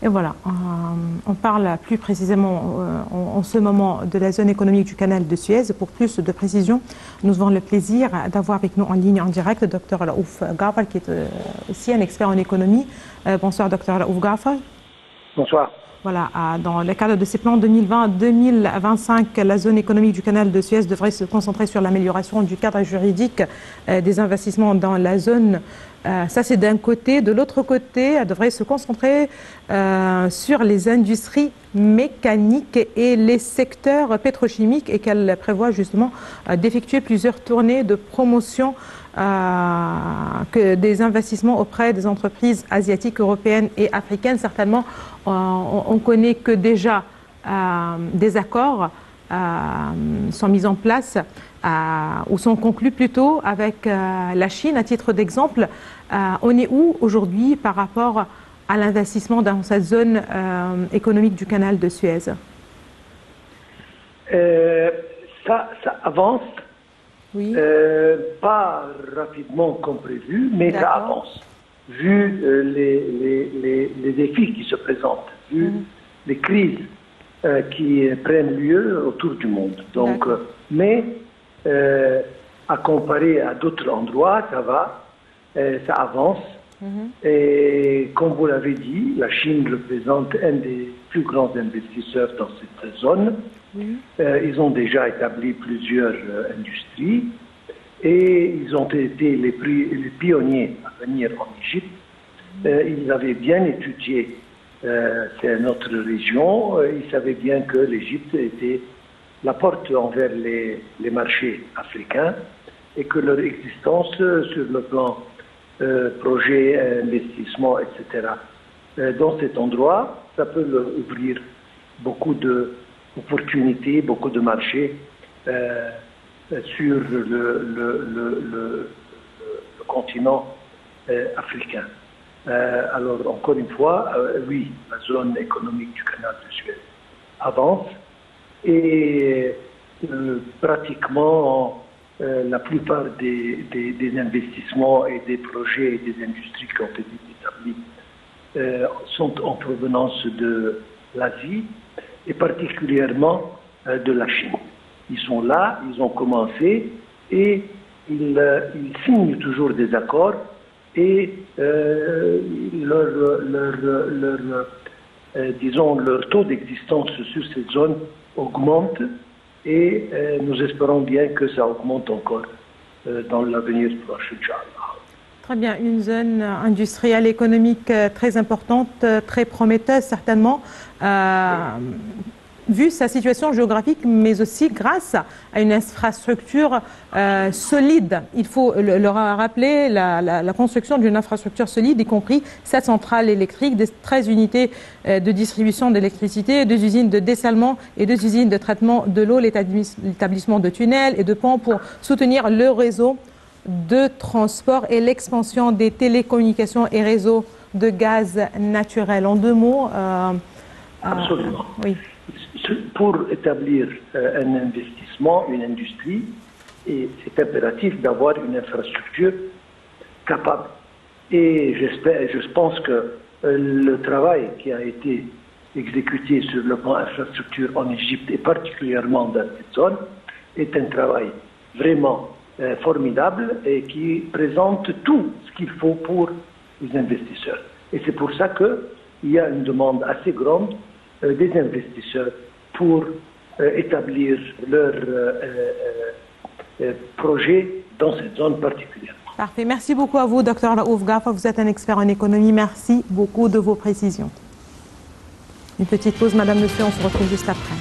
Et voilà, on parle plus précisément en ce moment de la zone économique du canal de Suez. Pour plus de précision, nous avons le plaisir d'avoir avec nous en ligne en direct le Dr Raouf Ghafar, qui est aussi un expert en économie. Bonsoir Dr Raouf Ghafar. Bonsoir. Voilà, dans le cadre de ces plans 2020-2025, la zone économique du canal de Suez devrait se concentrer sur l'amélioration du cadre juridique des investissements dans la zone. Ça, c'est d'un côté. De l'autre côté, elle devrait se concentrer sur les industries mécaniques et les secteurs pétrochimiques et qu'elle prévoit justement d'effectuer plusieurs tournées de promotion que des investissements auprès des entreprises asiatiques, européennes et africaines. Certainement, on connaît que déjà des accords sont mis en place ou sont conclus plutôt avec la Chine. À titre d'exemple, on est où aujourd'hui par rapport à l'investissement dans cette zone économique du canal de Suez? Ça avance, oui. pas rapidement comme prévu, mais ça avance. Vu les défis qui se présentent, vu les crises qui prennent lieu autour du monde. Donc, mais à comparer à d'autres endroits, ça va, ça avance. Et comme vous l'avez dit, la Chine représente un des plus grands investisseurs dans cette zone. Ils ont déjà établi plusieurs industries et ils ont été les pionniers à venir en Égypte. Ils avaient bien étudié notre région. Ils savaient bien que l'Égypte était la porte envers les marchés africains et que leur existence sur le plan projet, investissement, etc. Dans cet endroit, ça peut leur ouvrir beaucoup d'opportunités, beaucoup de marchés sur le continent africain. Alors, encore une fois, oui, la zone économique du canal de Suez avance et pratiquement la plupart des investissements et des projets et des industries qui ont été établis sont en provenance de l'Asie et particulièrement de la Chine. Ils sont là, ils ont commencé et ils signent toujours des accords et leur taux d'existence sur cette zone augmente et nous espérons bien que ça augmente encore dans l'avenir proche, Inch'Allah. Très bien, une zone industrielle économique très importante, très prometteuse certainement, vu sa situation géographique, mais aussi grâce à une infrastructure solide. Il faut le rappeler, la construction d'une infrastructure solide, y compris 7 centrales électriques, 13 unités de distribution d'électricité, 2 usines de dessalement et 2 usines de traitement de l'eau, l'établissement de tunnels et de ponts pour soutenir le réseau de transport et l'expansion des télécommunications et réseaux de gaz naturel. En 2 mots. Absolument. Oui. Pour établir un investissement, une industrie, c'est impératif d'avoir une infrastructure capable. Et je pense que le travail qui a été exécuté sur le plan infrastructure en Égypte et particulièrement dans cette zone est un travail vraiment formidable et qui présente tout ce qu'il faut pour les investisseurs. Et c'est pour ça qu'il y a une demande assez grande des investisseurs pour établir leurs projets dans cette zone particulière. Parfait. Merci beaucoup à vous, Dr Raouf Ghafar. Vous êtes un expert en économie. Merci beaucoup de vos précisions. Une petite pause, madame, monsieur, on se retrouve juste après.